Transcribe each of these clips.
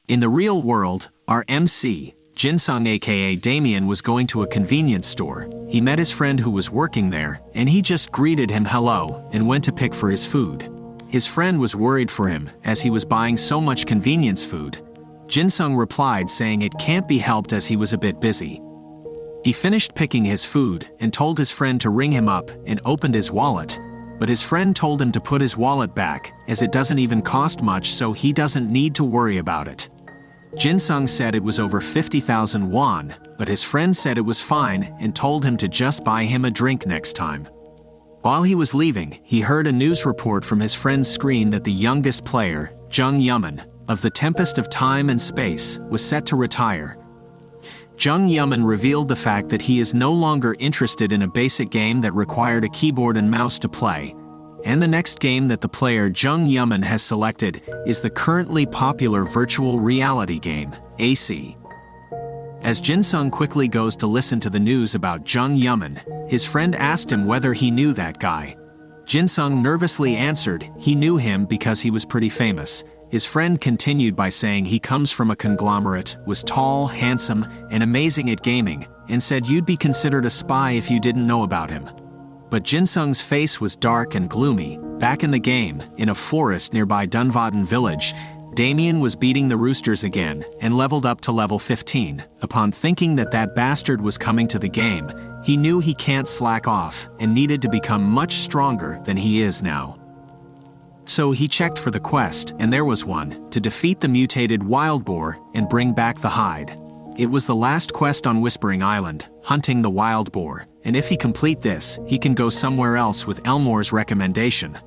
In the real world, our MC, Jinsung aka Damien, was going to a convenience store. He met his friend who was working there, and he just greeted him hello and went to pick for his food. His friend was worried for him as he was buying so much convenience food. Jinsung replied saying it can't be helped as he was a bit busy. He finished picking his food and told his friend to ring him up and opened his wallet, but his friend told him to put his wallet back as it doesn't even cost much, so he doesn't need to worry about it. Jinsung said it was over 50,000 won, but his friend said it was fine and told him to just buy him a drink next time. While he was leaving, he heard a news report from his friend's screen that the youngest player, Jung Yeoman, of the Tempest of Time and Space, was set to retire. Jung Yeoman revealed the fact that he is no longer interested in a basic game that required a keyboard and mouse to play, and the next game that the player Jung Yeoman has selected is the currently popular virtual reality game, AC. As Jinsung quickly goes to listen to the news about Jung Yeoman, his friend asked him whether he knew that guy. Jinsung nervously answered he knew him because he was pretty famous. His friend continued by saying he comes from a conglomerate, was tall, handsome, and amazing at gaming, and said you'd be considered a spy if you didn't know about him. But Jinsung's face was dark and gloomy. Back in the game, in a forest nearby Dunvaten village, Damien was beating the roosters again and leveled up to level 15. Upon thinking that that bastard was coming to the game, he knew he can't slack off and needed to become much stronger than he is now. So he checked for the quest, and there was one, to defeat the mutated wild boar and bring back the hide. It was the last quest on Whispering Island, hunting the wild boar, and if he complete this, he can go somewhere else with Elmore's recommendation.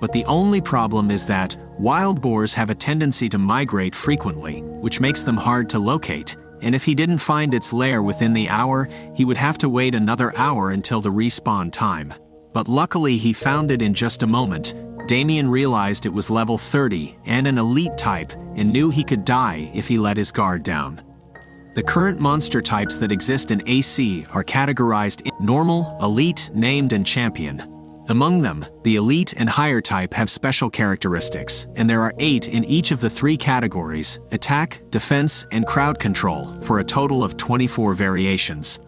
But the only problem is that wild boars have a tendency to migrate frequently, which makes them hard to locate, and if he didn't find its lair within the hour, he would have to wait another hour until the respawn time. But luckily he found it in just a moment. Damien realized it was level 30 and an elite type and knew he could die if he let his guard down. The current monster types that exist in AC are categorized in normal, elite, named, and champion. Among them, the elite and higher type have special characteristics, and there are 8 in each of the 3 categories: attack, defense, and crowd control, for a total of 24 variations.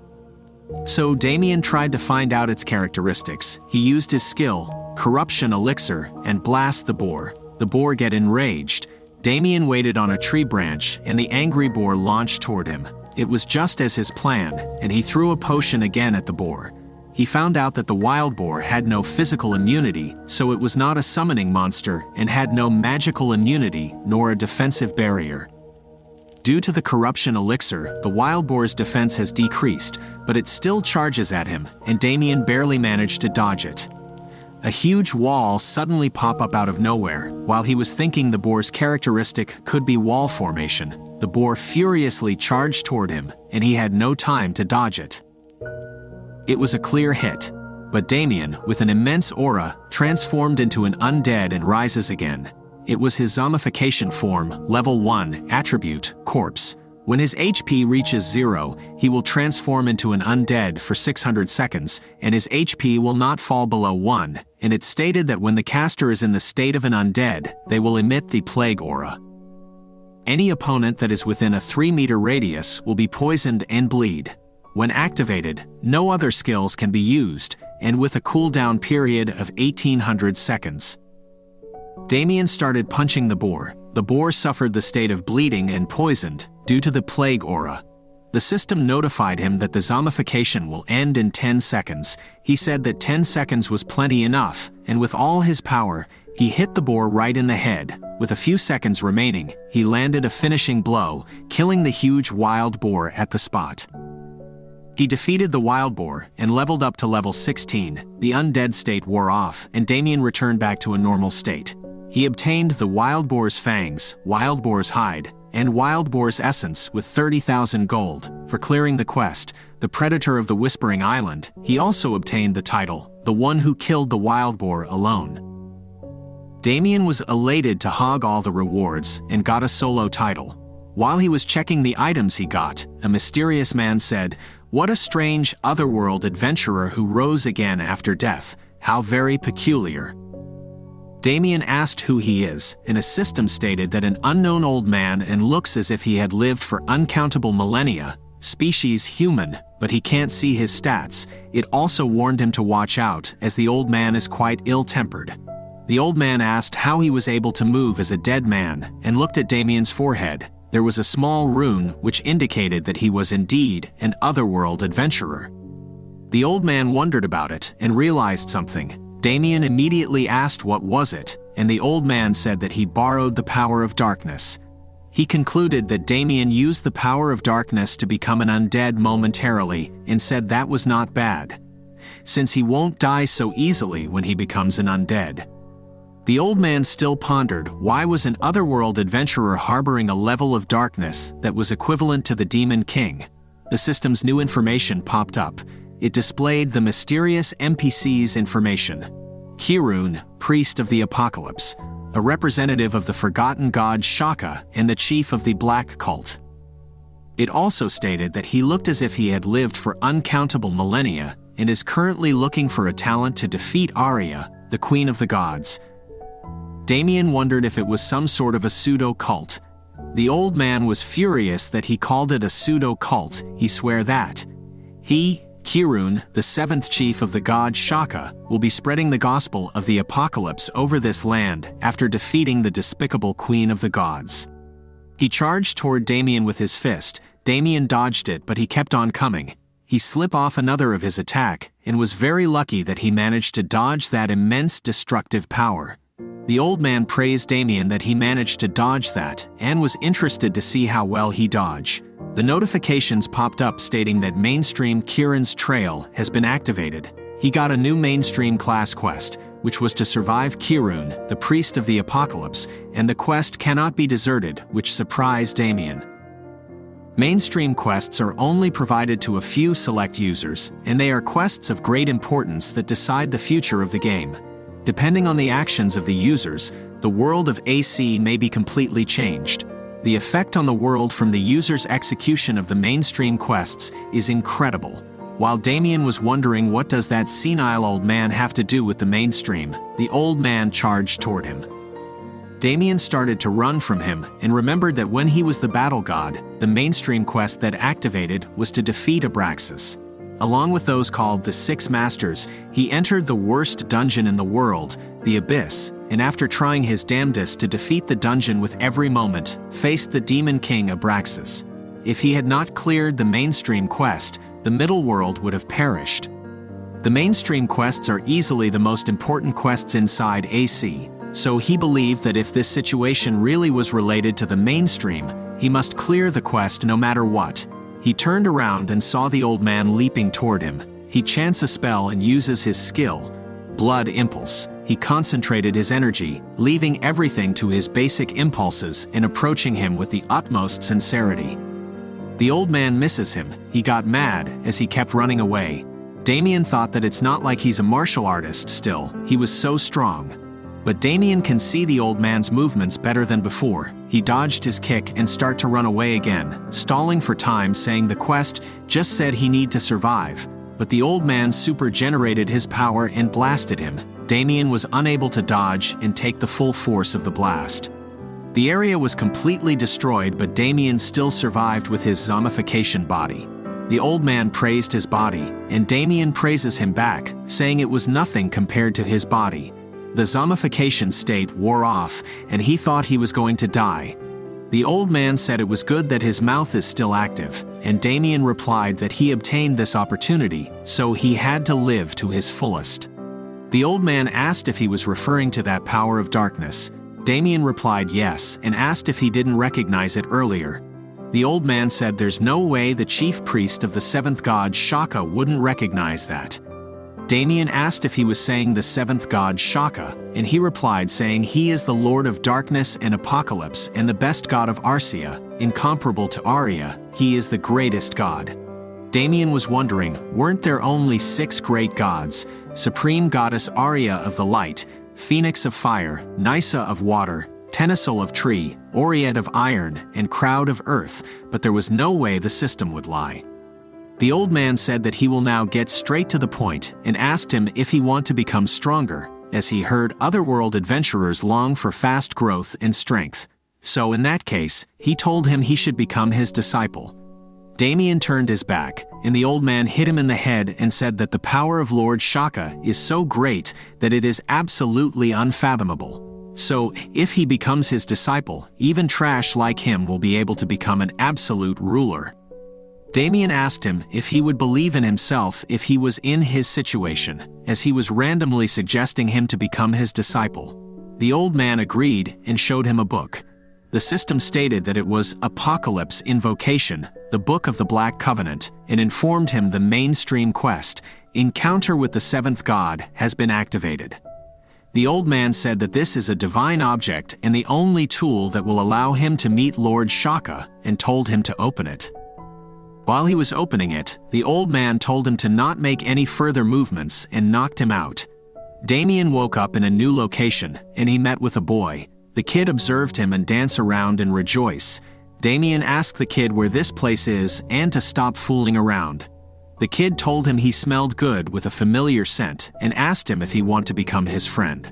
So Damien tried to find out its characteristics. He used his skill, Corruption Elixir, and blast the boar. The boar get enraged. Damien waited on a tree branch, and the angry boar launched toward him. It was just as his plan, and he threw a potion again at the boar. He found out that the wild boar had no physical immunity, so it was not a summoning monster and had no magical immunity nor a defensive barrier. Due to the Corruption Elixir, the wild boar's defense has decreased, but it still charges at him, and Damien barely managed to dodge it. A huge wall suddenly popped up out of nowhere. While he was thinking the boar's characteristic could be wall formation, the boar furiously charged toward him, and he had no time to dodge it. It was a clear hit, but Damien, with an immense aura, transformed into an undead and rises again. It was his zombification form, level 1, attribute, corpse. When his HP reaches 0, he will transform into an undead for 600 seconds, and his HP will not fall below 1, and it's stated that when the caster is in the state of an undead, they will emit the plague aura. Any opponent that is within a 3-meter radius will be poisoned and bleed. When activated, no other skills can be used, and with a cooldown period of 1800 seconds. Damien started punching the boar. The boar suffered the state of bleeding and poisoned due to the plague aura. The system notified him that the zombification will end in 10 seconds. He said that 10 seconds was plenty enough, and with all his power, he hit the boar right in the head. With a few seconds remaining, he landed a finishing blow, killing the huge wild boar at the spot. He defeated the wild boar and leveled up to level 16. The undead state wore off, and Damien returned back to a normal state. He obtained the wild boar's fangs, wild boar's hide, and wild boar's essence with 30,000 gold. For clearing the quest, the Predator of the Whispering Island, he also obtained the title, the one who killed the wild boar alone. Damien was elated to hog all the rewards and got a solo title. While he was checking the items he got, a mysterious man said, "What a strange, otherworld adventurer who rose again after death. How very peculiar." Damien asked who he is, and a system stated that an unknown old man and looks as if he had lived for uncountable millennia, species human, but he can't see his stats. It also warned him to watch out, as the old man is quite ill-tempered. The old man asked how he was able to move as a dead man, and looked at Damien's forehead. There was a small rune which indicated that he was indeed an otherworld adventurer. The old man wondered about it and realized something. Damien immediately asked what was it, and the old man said that he borrowed the power of darkness. He concluded that Damien used the power of darkness to become an undead momentarily, and said that was not bad, since he won't die so easily when he becomes an undead. The old man still pondered why was an otherworld adventurer harboring a level of darkness that was equivalent to the Demon King. The system's new information popped up. It displayed the mysterious NPC's information. Kirun, priest of the apocalypse, a representative of the forgotten god Shaka and the chief of the black cult. It also stated that he looked as if he had lived for uncountable millennia and is currently looking for a talent to defeat Arya, the queen of the gods. Damien wondered if it was some sort of a pseudo-cult. The old man was furious that he called it a pseudo-cult. He swore that he, Kirun, the seventh chief of the god Shaka, will be spreading the gospel of the apocalypse over this land after defeating the despicable queen of the gods. He charged toward Damien with his fist. Damien dodged it, but he kept on coming. He slipped off another of his attack, and was very lucky that he managed to dodge that immense destructive power. The old man praised Damien that he managed to dodge that, and was interested to see how well he dodged. The notifications popped up stating that mainstream Kirin's trail has been activated. He got a new mainstream class quest, which was to survive Kirun, the priest of the apocalypse, and the quest cannot be deserted, which surprised Damien. Mainstream quests are only provided to a few select users, and they are quests of great importance that decide the future of the game. Depending on the actions of the users, the world of AC may be completely changed. The effect on the world from the user's execution of the mainstream quests is incredible. While Damien was wondering what does that senile old man have to do with the mainstream, the old man charged toward him. Damien started to run from him and remembered that when he was the battle god, the mainstream quest that activated was to defeat Abraxas. Along with those called the Six Masters, he entered the worst dungeon in the world, the Abyss, and after trying his damnedest to defeat the dungeon with every moment, faced the Demon King Abraxas. If he had not cleared the mainstream quest, the middle world would have perished. The mainstream quests are easily the most important quests inside AC, so he believed that if this situation really was related to the mainstream, he must clear the quest no matter what. He turned around and saw the old man leaping toward him. He chants a spell and uses his skill, Blood Impulse. He concentrated his energy, leaving everything to his basic impulses and approaching him with the utmost sincerity. The old man misses him. He got mad as he kept running away. Damien thought that it's not like he's a martial artist still. He was so strong. But Damien can see the old man's movements better than before. He dodged his kick and started to run away again, stalling for time, saying the quest just said he need to survive. But the old man super-generated his power and blasted him. Damien was unable to dodge and take the full force of the blast. The area was completely destroyed, but Damien still survived with his zombification body. The old man praised his body, and Damien praises him back, saying it was nothing compared to his body. The zombification state wore off, and he thought he was going to die. The old man said it was good that his mouth is still active, and Damien replied that he obtained this opportunity, so he had to live to his fullest. The old man asked if he was referring to that power of darkness. Damien replied yes, and asked if he didn't recognize it earlier. The old man said there's no way the chief priest of the seventh god Shaka wouldn't recognize that. Damien asked if he was saying the seventh god Shaka, and he replied saying he is the lord of darkness and apocalypse and the best god of Arcia, incomparable to Arya. He is the greatest god. Damien was wondering, weren't there only 6 great gods? Supreme goddess Arya of the light, Phoenix of fire, Nysa of water, Tenasil of tree, Oread of iron, and Crowd of earth, but there was no way the system would lie. The old man said that he will now get straight to the point and asked him if he want to become stronger. as he heard otherworld adventurers long for fast growth and strength. So in that case, he told him he should become his disciple. Damien turned his back, and the old man hit him in the head and said that the power of Lord Shaka is so great that it is absolutely unfathomable. So, if he becomes his disciple, even trash like him will be able to become an absolute ruler. Damien asked him if he would believe in himself if he was in his situation, as he was randomly suggesting him to become his disciple. The old man agreed and showed him a book. The system stated that it was Apocalypse Invocation, the Book of the Black Covenant, and informed him the mainstream quest, Encounter with the Seventh God, has been activated. The old man said that this is a divine object and the only tool that will allow him to meet Lord Shaka, and told him to open it. While he was opening it, the old man told him to not make any further movements and knocked him out. Damien woke up in a new location, and he met with a boy. The kid observed him and dance around and rejoice. Damien asked the kid where this place is and to stop fooling around. The kid told him he smelled good with a familiar scent and asked him if he want to become his friend.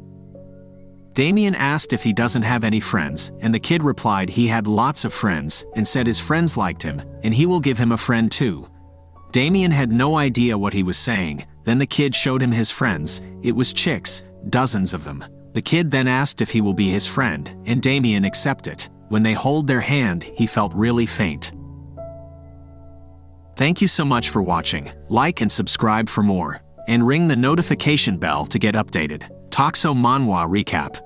Damien asked if he doesn't have any friends, and the kid replied he had lots of friends and said his friends liked him and he will give him a friend too. Damien had no idea what he was saying. Then the kid showed him his friends. It was chicks, dozens of them. The kid then asked if he will be his friend, and Damien accepted. When they hold their hand, he felt really faint. Thank you so much for watching. Like and subscribe for more, and ring the notification bell to get updated. Toxo Manhwa Recap.